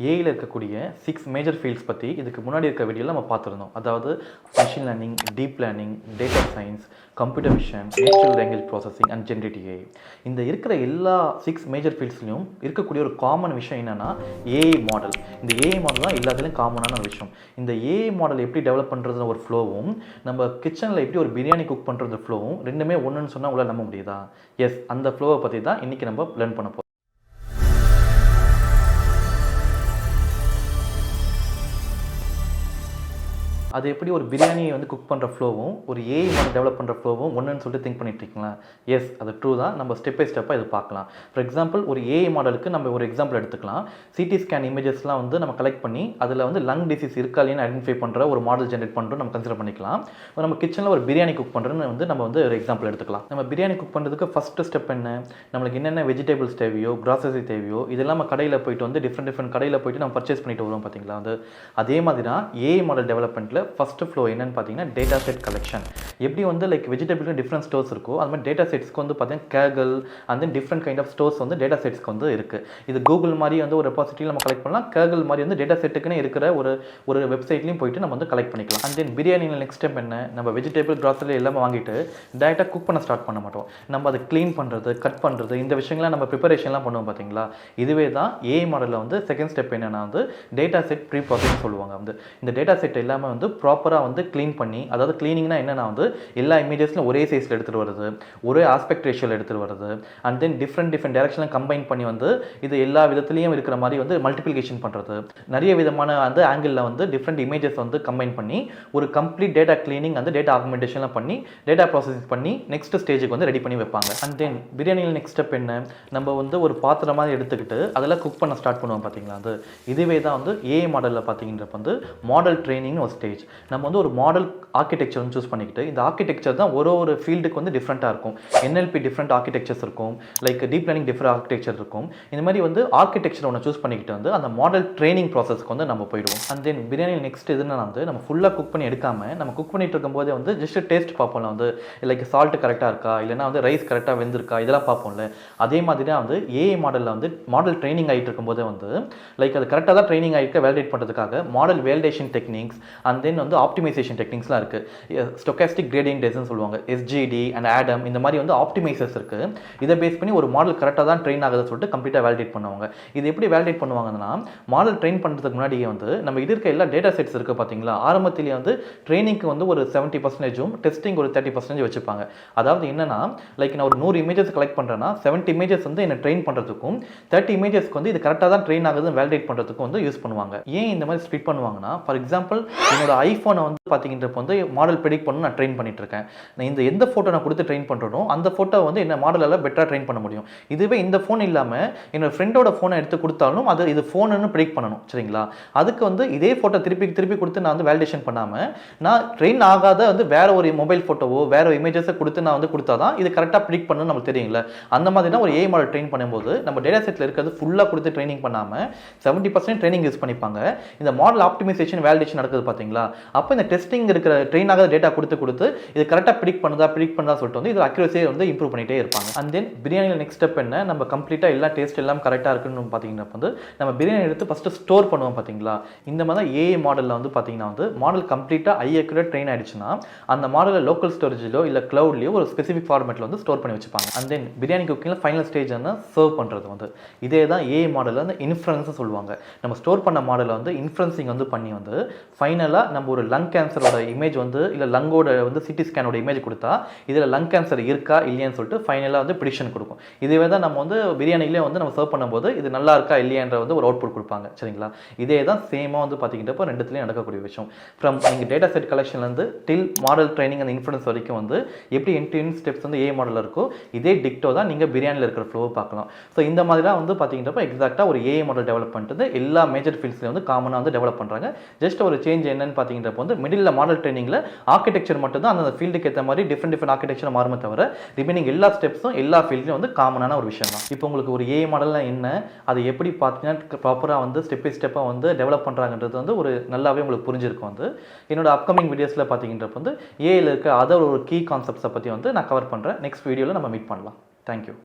ஏஐயில் இருக்கக்கூடிய 6 major fields பற்றி இதுக்கு முன்னாடி இருக்க வீடியோவில் நம்ம பார்த்துருந்தோம். அதாவது machine learning, deep learning, data science, computer vision, natural language processing and generative AI. இந்த இருக்கிற எல்லா 6 மேஜர் ஃபீல்ட்ஸ்லையும் இருக்கக்கூடிய ஒரு காமன் விஷயம் என்னென்னா ஏஐ மாடல். இந்த ஏஐ மாடல் தான் எல்லாத்துலேயும் காமனான ஒரு விஷயம். இந்த ஏஐ மாடல் எப்படி டெவலப் பண்ணுறது ஒரு ஃப்ளோவும், நம்ம கிச்சனில் எப்படி ஒரு பிரியாணி குக் பண்ணுறது ஃப்ளோவும் ரெண்டுமே ஒன்றுன்னு சொன்னால் உங்களால் நம்ப முடியுதா? எஸ், அந்த ஃப்ளோவை பற்றி தான் இன்றைக்கி நம்ம லேர்ன் பண்ண போகிறோம். அது எப்படி ஒரு பிரியாணியை வந்து குக் பண்ணுற ஃப்ளோவும் ஒரு ஏஐ மாடல் டெவலப் பண்ணுற ஃப்ளோவும் ஒன்றுன்னு சொல்லிட்டு திங்க் பண்ணிட்டு இருக்கீங்களா? எஸ், அது ட்ரூ தான். நம்ம ஸ்டெப் பை ஸ்டெப்பாக இது பார்க்கலாம். ஃபார் எக்ஸாம்பிள், ஒரு ஏஐ மாடலுக்கு நம்ம ஒரு எக்ஸாம்பிள் எடுத்துக்கலாம். சிடி ஸ்கேன் இமேஜஸ்லாம் வந்து நம்ம கலெக்ட் பண்ணி அதில் வந்து லங் டிசீஸ் இருக்கா இல்லைன்னு ஐடென்டிஃபை பண்ணுற ஒரு மாடல் ஜென்ரேட் பண்ணுறோம் நம்ம கன்சிடர் பண்ணிக்கலாம். நம்ம கிச்சனில் ஒரு பிரியாணி குக் பண்ணுறோன்னு வந்து நம்ம வந்து ஒரு எக்ஸாம்பிள் எடுத்துக்கலாம். நம்ம பிரியாணி குக் பண்ணுறதுக்கு ஃபஸ்ட்டு ஸ்டெப் என்ன? நம்மளுக்கு என்னென்ன வெஜிடபிள்ஸ் தேவையோ, கிராசரி தேவையோ, இதெல்லாம் கடையில் போயிட்டு வந்து டிஃப்ரெண்ட் கடையில் போயிட்டு நம்ம பர்ச்சேஸ் பண்ணிட்டு வருவோம் பார்த்தீங்களா? வந்து அதே மாதிரி தான் ஏஐ மாடல் டெவலப்மெண்ட்டில் ஃபஸ்ட்டு ஃப்ளோ என்னன்னு பார்த்தீங்கன்னா டேட்டா செட் கலெக்ஷன். எப்படி வந்து லைக் வெஜிடபிள்க்கு டிஃப்ரெண்ட் ஸ்டோர்ஸ் இருக்கோ அது மாதிரி டேட்டா செட்ஸ்க்கு வந்து பார்த்தீங்கன்னா Kaggle and then different kind of stores வந்து டேட்டா செட்ஸ்க்கு வந்து இருக்குது. இது கூகுள் மாதிரி வந்து ஒரு ரெபாசிட்டரியில் நம்ம கலெக்ட் பண்ணலாம். கேகல் மாதிரி வந்து டேட்டா செட்டுக்குன்னு இருக்கிற ஒரு வெப்சைட்லையும் போயிட்டு நம்ம வந்து கலெக்ட் பண்ணிக்கலாம். அண்ட் தென் பிரியாணியில் நெக்ஸ்ட் ஸ்டெப் என்ன? நம்ம வெஜிடபிள் கிராசரி எல்லாமே வாங்கிட்டு டேரெக்டாக குக் பண்ண ஸ்டார்ட் பண்ண மாட்டோம். நம்ம அதை க்ளீன் பண்ணுறது, கட் பண்ணுறது, இந்த விஷயங்கள்லாம் நம்ம ப்ரிப்பரேஷன்லாம் பண்ணுவோம் பார்த்தீங்களா? இதுவே தான் ஏஐ மாடலில் வந்து செகண்ட் ஸ்டெப் என்னென்னா வந்து டேட்டா செட் ப்ரீ ப்ராசஸிங் சொல்லுவாங்க. வந்து இந்த டேட்டா செட் எல்லாமே வந்து ப்ராப்பராக வந்து க்ளீன் பண்ணி, அதாவது க்ளீனிங்னா என்னன்னா வந்து எல்லா இமேஜஸ்லையும் ஒரே சைஸில் எடுத்துகிட்டு வருது, ஒரே ஆஸ்பெக்ட் ரேஷியோவில் எடுத்துகிட்டு வருது, அண்ட் தென் டிஃப்ரெண்ட் டைரக்ஷனில் கம்பைன் பண்ணி வந்து இது எல்லா விதத்துலையும் இருக்கிற மாதிரி வந்து மல்டிப்ளிகேஷன் பண்ணுறது, நிறைய விதமான அந்த ஆங்கிளில் வந்து டிஃப்ரெண்ட் இமேஜஸ் வந்து கம்பைன் பண்ணி ஒரு கம்ப்ளீட் டேட்டா க்ளீனிங் அந்த டேட்டா ஆகுமெண்டேஷன்லாம் பண்ணி டேட்டா ப்ராசஸிங் பண்ணி நெக்ஸ்ட் ஸ்டேஜுக்கு வந்து ரெடி பண்ணி வைப்பாங்க. அண்ட் தென் பிரியாணியில் நெக்ஸ்ட் ஸ்டெப் என்ன? நம்ம வந்து ஒரு பாத்திரம் மாதிரி எடுத்துக்கிட்டு அதெல்லாம் குக் பண்ண ஸ்டார்ட் பண்ணுவோம் பார்த்தீங்களா? அது இதுவே தான் வந்து ஏஐ மாடலில் பார்த்தீங்கன்றப்ப வந்து மாடல் ட்ரைனிங்னு ஒரு ஸ்டேஜ். நம்ம வந்து ஒரு மாடல் ஆர்கிடெக்சர் வந்து சூஸ் பண்ணிக்கிட்டு இந்த ஆர்கிடெக்சர் தான் ஒரு ஃபீல்டுக்கு வந்து டிஃப்ரெண்ட்டாக இருக்கும். என்எல்பி டிஃப்ரெண்ட் ஆர்கிடெக்சர்ஸ் இருக்கும், like deep learning different architecture இருக்கும். இந்த மாதிரி வந்து ஆர்கிடெக்சர் ஒன்று சூஸ் பண்ணிக்கிட்டு வந்து அந்த மாடல் ட்ரைனிங் ப்ராசஸ்க்கு வந்து நம்ம போயிடுவோம். அண்ட் தென் பிரியாணி நெக்ஸ்ட் எதுனா வந்து நம்ம ஃபுல்லாக குக் பண்ணி எடுக்காமல் நம்ம குக் பண்ணிட்டு இருக்கும்போதே வந்து ஜஸ்ட் டேஸ்ட் பார்ப்போம்ல, வந்து லைக் சால்ட் கரெக்டாக இருக்கா, இல்லைனா வந்து ரைஸ் கரெக்டாக வெந்திருக்கா, இதெல்லாம் பார்ப்போம்ல. அதே மாதிரி தான் வந்து ஏஐ மாடலில் வந்து மாடல் ட்ரைனிங் ஆகிட்டு இருக்கும்போதே வந்து லைக் அது கரெக்டாக தான் ட்ரைனிங் ஆகிருக்க வேலிடேட் பண்ணுறதுக்காக model validation techniques and then வந்து ஆப்டிமைசேஷன் டெக்னிக்ஸ்லாம் இருக்குது. ஸ்டோகாஸ்டிக் கிரேடியன்ட் டெஸ்ட்னு சொல்லுவாங்க, எஸ்ஜிடி அண்ட் ஆடம், இந்த மாதிரி வந்து ஆப்டிமைசர்ஸ் இருக்குது. இதை பேஸ் பண்ணி ஒரு மாடல் கரெக்டாக தான் ட்ரெயின் ஆகுதுன்னு சொல்லிட்டு கம்ப்ளீட்டாக வேலிடேட் பண்ணுவாங்க. இது எப்படி வேலிடேட் பண்ணுவாங்கன்னா, மாடல் ட்ரெயின் பண்ணுறதுக்கு முன்னாடியே வந்து நம்ம இது இருக்க எல்லா டேட்டா செட்ஸ் இருக்குது பார்த்தீங்களா? ஆரம்பத்திலேயே வந்து ட்ரைனிங்க்கு வந்து ஒரு 70%, டெஸ்டிங் ஒரு 30% வச்சுப்பாங்க. அதாவது என்னன்னா, லைக் நான் ஒரு 100 இமேஜஸ் கலெக்ட் பண்ணுறேன்னா 70 இமேஜஸ் வந்து என்ன ட்ரெயின் பண்ணுறதுக்கும் 30 இமேஜஸ்க்கு வந்து இது கரெக்டாக தான் ட்ரெயின் ஆகுதுன்னு வேலிடேட் பண்ணுறதுக்கும் வந்து யூஸ் பண்ணுவாங்க. ஏன் இந்த மாதிரி ஸ்ப்ளிட் பண்ணுவாங்கன்னா, ஃபார் எக்ஸாம்பிள் என்னோட ஐஃபோனை வந்து பார்த்தீங்கன்றப்ப வந்து மாடல் ப்ரெடிக்ட் பண்ணி நான் ட்ரெயின் பண்ணிட்டு இருக்கேன். நான் இந்த எந்த ஃபோட்டோ நான் கொடுத்து ட்ரெயின் பண்ணுறனோ அந்த ஃபோட்டோ வந்து என்ன மாடலால் பெட்டராக ட்ரெயின் பண்ண முடியும். இதுவே இந்த ஃபோன் இல்லாமல் என்னோட ஃப்ரெண்டோட ஃபோனை எடுத்து கொடுத்தாலும் அது இது ஃபோனுன்னு ப்ரெடிக்ட் பண்ணணும், சரிங்களா? அதுக்கு வந்து இதே ஃபோட்டோ திருப்பி கொடுத்து நான் வந்து வேலிடேஷன் பண்ணாமல் நான் ட்ரெயின் ஆகாத வந்து வேற ஒரு மொபைல் ஃபோட்டோவோ வேற இமேஜஸை கொடுத்து நான் வந்து கொடுத்தா தான் இது கரெக்டாக ப்ரெடிக்ட் பண்ணணும்னு நமக்கு தெரியுங்களா? அந்த மாதிரி தான் ஒரு ஏஐ மாடல் ட்ரெயின் பண்ணும்போது நம்ம டேட்டா செட்டில் இருக்கிறது ஃபுல்லாக கொடுத்து ட்ரைனிங் பண்ணாமல் 70% ட்ரைனிங் யூஸ் பண்ணிப்பாங்க. இந்த மாடல் ஆப்டிமைசேஷன் வேலிடேஷன் நடக்குது பார்த்தீங்களா? அப்போ இந்த டெஸ்டிங் இருக்கிற ட்ரெயின் ஆகாத டேட்டா கொடுத்து இது கரெக்டாக ப்ரெடிக்ட் பண்ணுதா சொல்லிட்டு வந்து இது அக்யூரசியை வந்து இம்ப்ரூவ் பண்ணிட்டே இருப்பாங்க. அண்ட் தென் பிரியாணியில் நெக்ஸ்ட் ஸ்டெப் என்ன? நம்ம கம்ப்ளீட்டாக எல்லா டேஸ்ட் எல்லாம் கரெக்டாக இருக்குன்னு பார்த்தீங்கன்னா வந்து நம்ம பிரியாணி எடுத்து ஃபஸ்ட்டு ஸ்டோர் பண்ணுவோம் பார்த்தீங்களா? இந்த மாதிரி தான் ஏஐ மாடலில் வந்து பார்த்தீங்கன்னா வந்து மாடல் கம்ப்ளீட்டாக அக்யூரேட் ட்ரெயின் ஆயிடுச்சுன்னா அந்த மாடலில் லோக்கல் ஸ்டோரேஜ்லையோ இல்லை க்ளவுட்லையோ ஒரு ஸ்பெசிஃபிக் ஃபார்மேட்டில் வந்து ஸ்டோர் பண்ணி வச்சுப்பாங்க. அண்ட் தென் பிரியாணி குக்கிங்கில் ஃபைனல் ஸ்டேஜ் வந்து சர்வ் பண்ணுறது வந்து இதே தான் ஏஐ மாடலில் வந்து இன்ஃப்ளன்ஸ் சொல்லுவாங்க. நம்ம ஸ்டோர் பண்ண மாடலை வந்து இன்ஃப்ளன்சிங் வந்து பண்ணி வந்து ஃபைனலாக நம்ம ஒரு லங் கேன்சரோட இமேஜ் வந்து இல்லை லங்கோட வந்து சிடி ஸ்கேனோட இமேஜ் கொடுத்தா இதில் லங் கேன்சர் இருக்கா இல்லையான்னு சொல்லிட்டு ஃபைனலாக வந்து ப்ரிடிக்ஷன் கொடுக்கும். இதுவே தான் நம்ம வந்து பிரியாணிலே வந்து நம்ம சர்வ் பண்ணும்போது இது நல்லா இருக்கா இல்லையான்ற வந்து ஒரு அவுட்புட் கொடுப்பாங்க, சரிங்களா? இதே தான் சேமாக வந்து பார்த்திங்கன்றப்போ ரெண்டுத்துலேயும் நடக்கக்கூடிய விஷயம். ஃப்ரம் நீங்கள் டேட்டா செட் கலெக்ஷன்லேருந்து டில் மாடல் ட்ரைனிங் அந்த இன்ஃப்ளூயன்ஸ் வரைக்கும் வந்து எப்படி எண்ட் ஸ்டெப்ஸ் வந்து ஏஐ மாடலில் இருக்கோ இதே டிக்டோ தான் நீங்கள் பிரியாணியில் இருக்கிற ஃப்ளோவை பார்க்கலாம். ஸோ இந்த மாதிரி தான் வந்து பார்த்திங்கன்றப்போ எக்ஸாக்டாக ஒரு ஏஐ மாடல் டெவலப்மெண்ட் வந்து எல்லா மேஜர் ஃபீல்ட்ஸ்லையும் வந்து காமனாக வந்து டெவலப் பண்ணுறாங்க. ஜஸ்ட் ஒரு சேஞ்ச் என்னன்னு பார்த்திங்கன்றப்போ வந்து மிடில் மாடல் ட்ரைனிங்கில் ஆர்கிடெக்சர் மட்டும் தான் அந்த ஃபீல்டுக்கு ஏற்ற மாதிரி டிஃப்ரெண்ட் ஆர்கிடெக்சர் மாறுமே தவிர ரிமைனிங் எல்லா ஸ்டெப்ஸும் எல்லா ஃபீல்ட்லையும் வந்து காமனான ஒரு விஷயம் தான். இப்போ உங்களுக்கு ஒரு ஏஐ மாடல்லாம் என்ன, அதை எப்படி பார்த்தீங்கன்னா ப்ராப்பராக வந்து ஸ்டெப் பை ஸ்டெப்பாக வந்து டெவலப் பண்ணுறாங்கன்றது வந்து ஒரு நல்லாவே உங்களுக்கு புரிஞ்சிருக்கும். வந்து என்னோட அப்கமிங் வீடியோஸில் பார்த்தீங்கன்றப்ப வந்து ஏஐயில் இருக்க அதர் ஒரு கீ கான்செப்ட்ஸை பற்றி வந்து நான் கவர் பண்ணுறேன். நெக்ஸ்ட் வீடியோவில் நம்ம மீட் பண்ணலாம். தேங்க்யூ.